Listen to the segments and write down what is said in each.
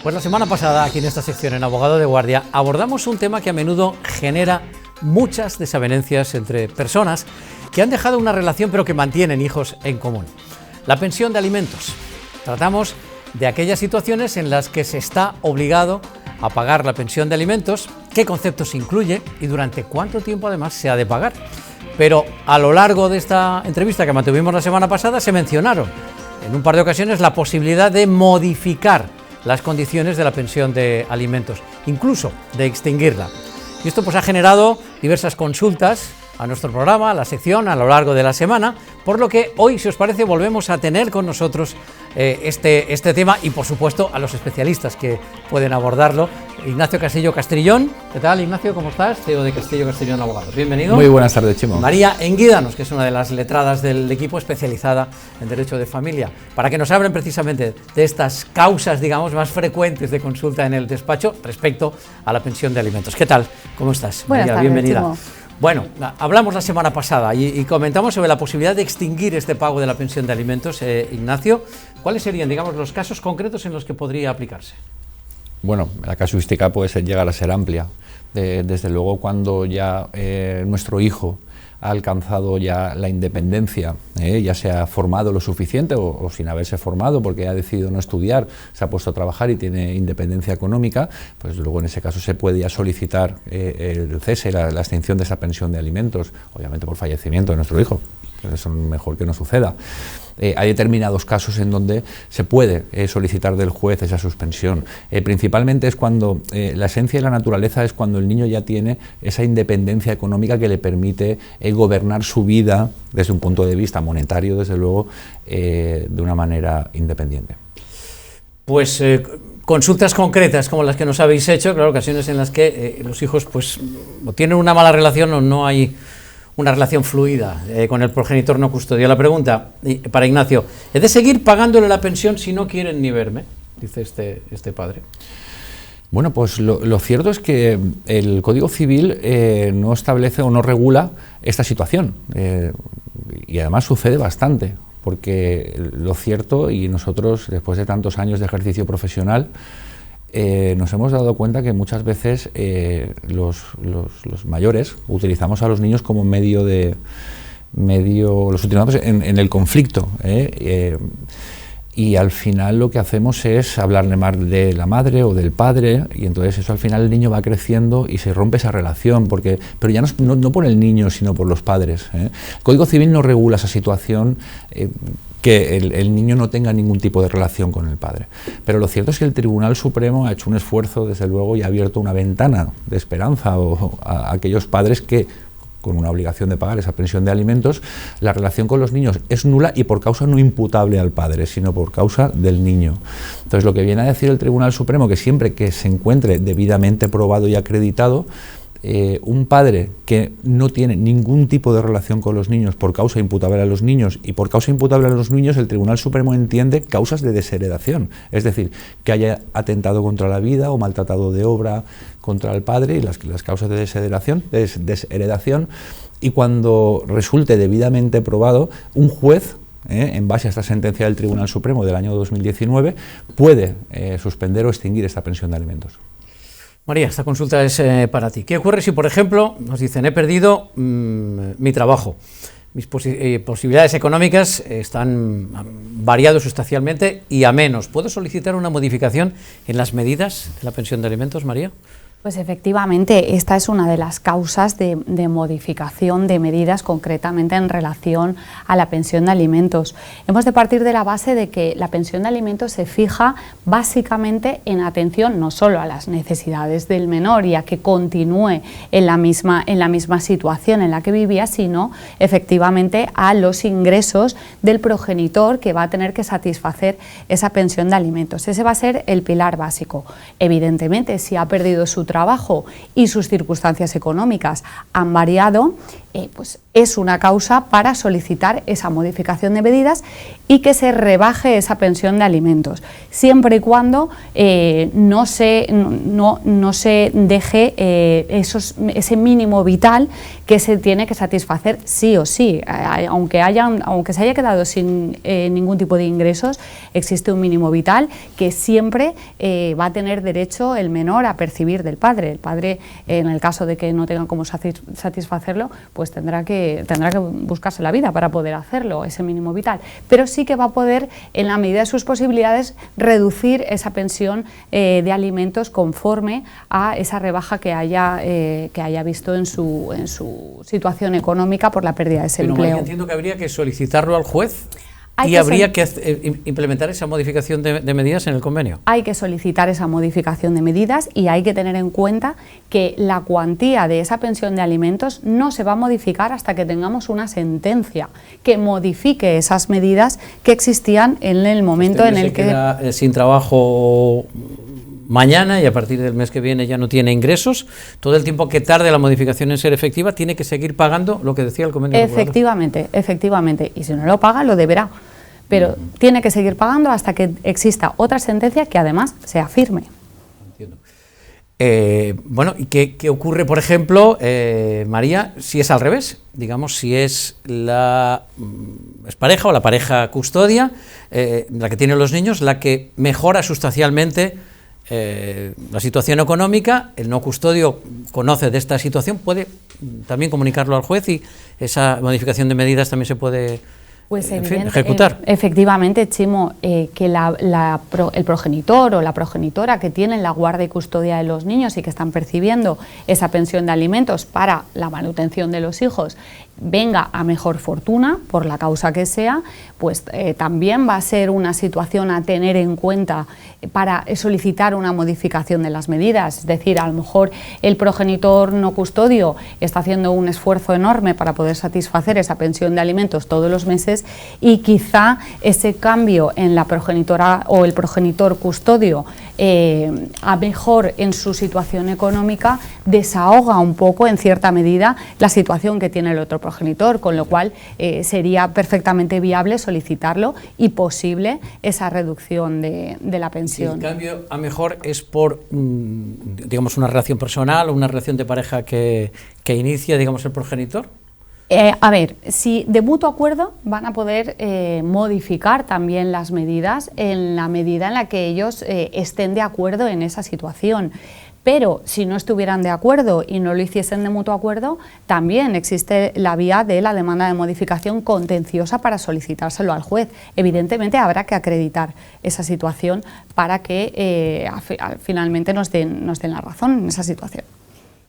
Pues la semana pasada, aquí en esta sección, en Abogado de Guardia, abordamos un tema que a menudo genera muchas desavenencias entre personas que han dejado una relación pero que mantienen hijos en común. La pensión de alimentos. Tratamos de aquellas situaciones en las que se está obligado a pagar la pensión de alimentos, qué conceptos incluye y durante cuánto tiempo además se ha de pagar. Pero a lo largo de esta entrevista que mantuvimos la semana pasada se mencionaron en un par de ocasiones la posibilidad de modificar las condiciones de la pensión de alimentos, incluso de extinguirla. Y esto pues ha generado diversas consultas a nuestro programa, a la sección, a lo largo de la semana, por lo que hoy, si os parece, volvemos a tener con nosotros este tema y, por supuesto, a los especialistas que pueden abordarlo. Ignacio Castillo Castrillón. ¿Qué tal, Ignacio? ¿Cómo estás? CEO de Castillo Castrillón Abogados. Bienvenido. Muy buenas tardes, Chimo. María Enguídanos, que es una de las letradas del equipo especializada en Derecho de Familia, para que nos hablen precisamente de estas causas, digamos, más frecuentes de consulta en el despacho respecto a la pensión de alimentos. ¿Qué tal? ¿Cómo estás? Buenas María, tardes, bienvenida. Chimo. Bueno, hablamos la semana pasada y comentamos sobre la posibilidad de extinguir este pago de la pensión de alimentos. Ignacio, ¿cuáles serían, digamos, los casos concretos en los que podría aplicarse? Bueno, la casuística puede llegar a ser amplia. Desde luego, cuando ya nuestro hijo ha alcanzado ya la independencia, ya se ha formado lo suficiente o sin haberse formado porque ha decidido no estudiar, se ha puesto a trabajar y tiene independencia económica, pues luego en ese caso se puede ya solicitar el cese, la extinción de esa pensión de alimentos, obviamente por fallecimiento de nuestro hijo. Eso es mejor que no suceda. Hay determinados casos en donde se puede solicitar del juez esa suspensión. Principalmente es cuando la esencia de la naturaleza es cuando el niño ya tiene esa independencia económica que le permite gobernar su vida desde un punto de vista monetario, desde luego, de una manera independiente. Pues consultas concretas como las que nos habéis hecho, claro, ocasiones en las que los hijos pues o tienen una mala relación o no hay una relación fluida con el progenitor no custodiado. La pregunta para Ignacio: ¿he de seguir pagándole la pensión si no quieren ni verme? Dice este padre. Bueno, pues lo cierto es que el Código Civil no establece o no regula esta situación, y además sucede bastante, porque lo cierto, y nosotros después de tantos años de ejercicio profesional, nos hemos dado cuenta que muchas veces los mayores utilizamos a los niños como los utilizamos en el conflicto, y al final lo que hacemos es hablarle mal de la madre o del padre, y entonces eso al final el niño va creciendo y se rompe esa relación, pero ya no por el niño sino por los padres. El Código Civil no regula esa situación, que el niño no tenga ningún tipo de relación con el padre. Pero lo cierto es que el Tribunal Supremo ha hecho un esfuerzo, desde luego, y ha abierto una ventana de esperanza a aquellos padres que, con una obligación de pagar esa pensión de alimentos, la relación con los niños es nula y por causa no imputable al padre, sino por causa del niño. Entonces, lo que viene a decir el Tribunal Supremo, que siempre que se encuentre debidamente probado y acreditado, un padre que no tiene ningún tipo de relación con los niños por causa imputable a los niños, y por causa imputable a los niños el Tribunal Supremo entiende causas de desheredación, es decir, que haya atentado contra la vida o maltratado de obra contra el padre, y las causas de desheredación, y cuando resulte debidamente probado, un juez, en base a esta sentencia del Tribunal Supremo del año 2019, puede suspender o extinguir esta pensión de alimentos. María, esta consulta es para ti. ¿Qué ocurre si, por ejemplo, nos dicen, he perdido mi trabajo, mis posibilidades económicas están variado sustancialmente y a menos? ¿Puedo solicitar una modificación en las medidas de la pensión de alimentos, María? Pues efectivamente, esta es una de las causas de modificación de medidas, concretamente en relación a la pensión de alimentos. Hemos de partir de la base de que la pensión de alimentos se fija básicamente en atención no solo a las necesidades del menor y a que continúe en la misma situación en la que vivía, sino efectivamente a los ingresos del progenitor que va a tener que satisfacer esa pensión de alimentos. Ese va a ser el pilar básico. Evidentemente, si ha perdido su trabajo y sus circunstancias económicas han variado, pues es una causa para solicitar esa modificación de medidas y que se rebaje esa pensión de alimentos, siempre y cuando no se deje ese mínimo vital que se tiene que satisfacer sí o sí. Aunque se haya quedado sin ningún tipo de ingresos, existe un mínimo vital que siempre va a tener derecho el menor a percibir del padre. El padre, en el caso de que no tenga cómo satisfacerlo, pues tendrá que buscarse la vida para poder hacerlo, ese mínimo vital. Pero sí que va a poder, en la medida de sus posibilidades, reducir esa pensión de alimentos conforme a esa rebaja que haya visto en su situación económica por la pérdida de ese empleo. María, entiendo que habría que solicitarlo al juez. ¿Y habría que implementar esa modificación de medidas en el convenio? Hay que solicitar esa modificación de medidas y hay que tener en cuenta que la cuantía de esa pensión de alimentos no se va a modificar hasta que tengamos una sentencia que modifique esas medidas que existían en el momento en el que... queda sin trabajo mañana y a partir del mes que viene ya no tiene ingresos, todo el tiempo que tarde la modificación en ser efectiva tiene que seguir pagando lo que decía el convenio. Efectivamente, y si no lo paga lo deberá, pero tiene que seguir pagando hasta que exista otra sentencia que además sea firme. Entiendo. Bueno, ¿y qué ocurre, por ejemplo, María, si es al revés? Digamos, si es la expareja o la pareja custodia, la que tiene los niños, la que mejora sustancialmente la situación económica, el no custodio conoce de esta situación, puede también comunicarlo al juez y esa modificación de medidas también se puede ejecutar. Efectivamente, Chimo, que el progenitor o la progenitora que tienen la guardia y custodia de los niños y que están percibiendo esa pensión de alimentos para la manutención de los hijos venga a mejor fortuna, por la causa que sea, pues también va a ser una situación a tener en cuenta para solicitar una modificación de las medidas. Es decir, a lo mejor el progenitor no custodio está haciendo un esfuerzo enorme para poder satisfacer esa pensión de alimentos todos los meses y quizá ese cambio en la progenitora o el progenitor custodio a mejor en su situación económica desahoga un poco en cierta medida la situación que tiene el otro progenitor, con lo cual sería perfectamente viable solicitarlo y posible esa reducción de la pensión. Si el cambio a mejor es por, digamos, una relación personal o una relación de pareja que inicia, digamos, el progenitor. A ver, si de mutuo acuerdo van a poder modificar también las medidas en la medida en la que ellos estén de acuerdo en esa situación. Pero si no estuvieran de acuerdo y no lo hiciesen de mutuo acuerdo, también existe la vía de la demanda de modificación contenciosa para solicitárselo al juez. Evidentemente habrá que acreditar esa situación para que finalmente nos den la razón en esa situación.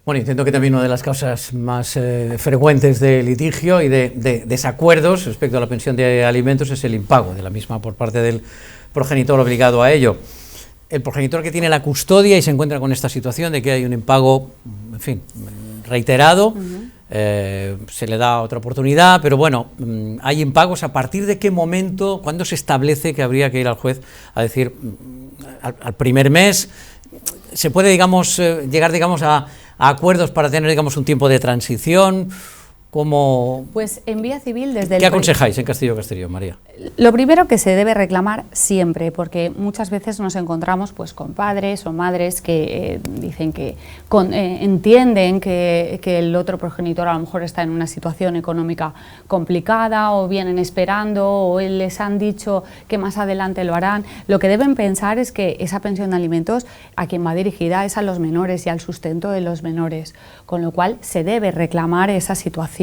Bueno, entiendo que también una de las causas más frecuentes de litigio y de desacuerdos respecto a la pensión de alimentos es el impago de la misma por parte del progenitor obligado a ello. El progenitor que tiene la custodia y se encuentra con esta situación de que hay un impago, en fin, reiterado, se le da otra oportunidad, pero bueno, hay impagos. ¿A partir de qué momento, cuándo se establece que habría que ir al juez a decir, al primer mes, se puede, digamos, llegar, digamos, a acuerdos para tener, digamos, un tiempo de transición? ¿Cómo? Pues en vía civil desde ¿Qué aconsejáis en Castillo Castellón, María? Lo primero que se debe reclamar siempre, porque muchas veces nos encontramos pues con padres o madres que dicen que entienden que el otro progenitor a lo mejor está en una situación económica complicada o vienen esperando o les han dicho que más adelante lo harán. Lo que deben pensar es que esa pensión de alimentos a quien va dirigida es a los menores y al sustento de los menores, con lo cual se debe reclamar esa situación.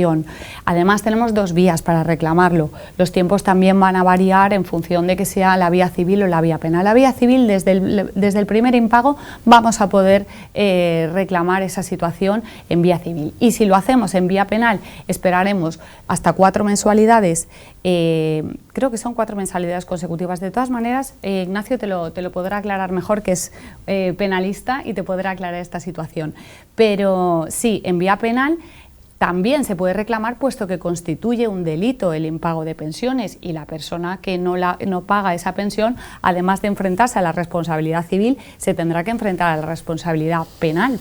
Además tenemos dos vías para reclamarlo. Los tiempos también van a variar en función de que sea la vía civil o la vía penal. La vía civil, desde el primer impago vamos a poder reclamar esa situación en vía civil, y si lo hacemos en vía penal esperaremos hasta 4 mensualidades, creo que son 4 mensualidades consecutivas. De todas maneras, Ignacio te lo podrá aclarar mejor, que es penalista, y te podrá aclarar esta situación, pero sí, en vía penal también se puede reclamar, puesto que constituye un delito el impago de pensiones, y la persona que no paga esa pensión, además de enfrentarse a la responsabilidad civil, se tendrá que enfrentar a la responsabilidad penal.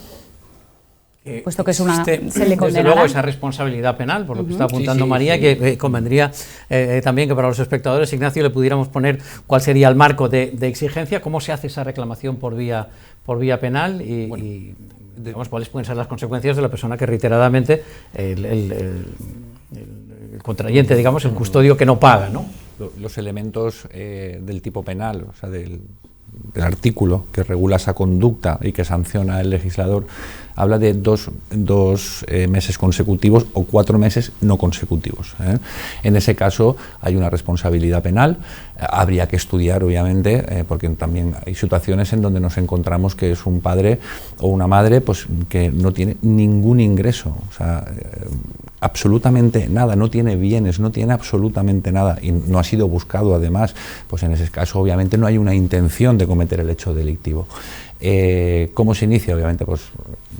puesto que es una, se le desde condenará. luego esa responsabilidad penal, por lo que está apuntando María, que convendría también que para los espectadores, Ignacio, le pudiéramos poner cuál sería el marco de exigencia, cómo se hace esa reclamación por vía penal y digamos, cuáles pueden ser las consecuencias de la persona que reiteradamente el contrayente, digamos, el custodio que no paga, ¿no? Los elementos del tipo penal, o sea, del artículo que regula esa conducta y que sanciona el legislador, habla de dos meses consecutivos o 4 meses no consecutivos. En ese caso hay una responsabilidad penal, habría que estudiar obviamente, porque también hay situaciones en donde nos encontramos que es un padre o una madre pues, que no tiene ningún ingreso, o sea, absolutamente nada, no tiene bienes, no tiene absolutamente nada y no ha sido buscado además, pues en ese caso obviamente no hay una intención de cometer el hecho delictivo. ¿Cómo se inicia? Obviamente pues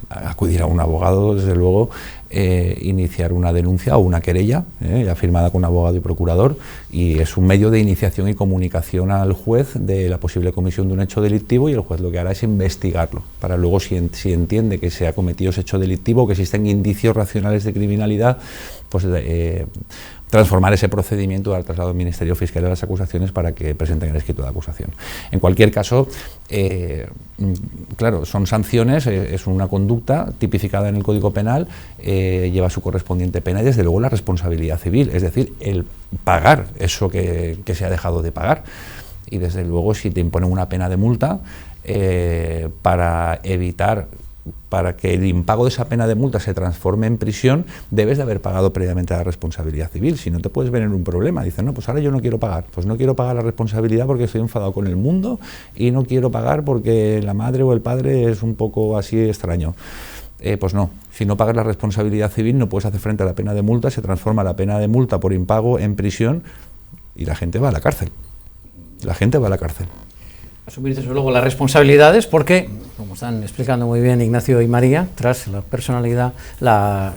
acudir a un abogado, desde luego, iniciar una denuncia o una querella, ya firmada con abogado y procurador, y es un medio de iniciación y comunicación al juez de la posible comisión de un hecho delictivo, y el juez lo que hará es investigarlo, para luego si entiende que se ha cometido ese hecho delictivo, que existen indicios racionales de criminalidad, pues transformar ese procedimiento, dar traslado al Ministerio Fiscal a las acusaciones para que presenten el escrito de acusación. En cualquier caso, claro, son sanciones, es una conducta tipificada en el Código Penal, lleva su correspondiente pena y desde luego la responsabilidad civil, es decir, el pagar eso que se ha dejado de pagar. Y desde luego si te imponen una pena de multa, para que el impago de esa pena de multa se transforme en prisión, debes de haber pagado previamente la responsabilidad civil, si no te puedes ver en un problema. Dices, no, pues ahora yo no quiero pagar, pues no quiero pagar la responsabilidad porque estoy enfadado con el mundo y no quiero pagar porque la madre o el padre es un poco así extraño. Pues no, si no pagas la responsabilidad civil no puedes hacer frente a la pena de multa, se transforma la pena de multa por impago en prisión y la gente va a la cárcel. La gente va a la cárcel. Asumir desde luego las responsabilidades porque, como están explicando muy bien Ignacio y María, tras la personalidad, la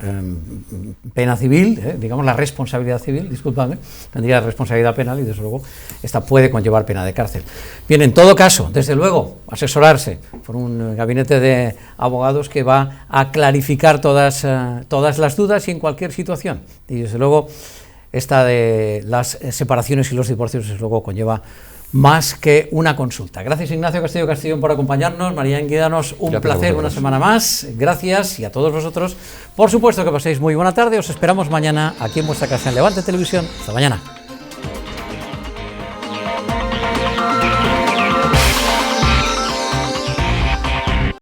pena civil, digamos la responsabilidad civil, discúlpame, tendría responsabilidad penal y desde luego esta puede conllevar pena de cárcel. Bien, en todo caso, desde luego, asesorarse por un gabinete de abogados que va a clarificar todas las dudas y en cualquier situación. Y desde luego, esta de las separaciones y los divorcios, desde luego, conlleva más que una consulta. Gracias Ignacio Castillo Castellón por acompañarnos, María Anguidanos, un placer, una semana más, gracias, y a todos vosotros, por supuesto que paséis muy buena tarde, os esperamos mañana aquí en vuestra casa en Levante Televisión. Hasta mañana.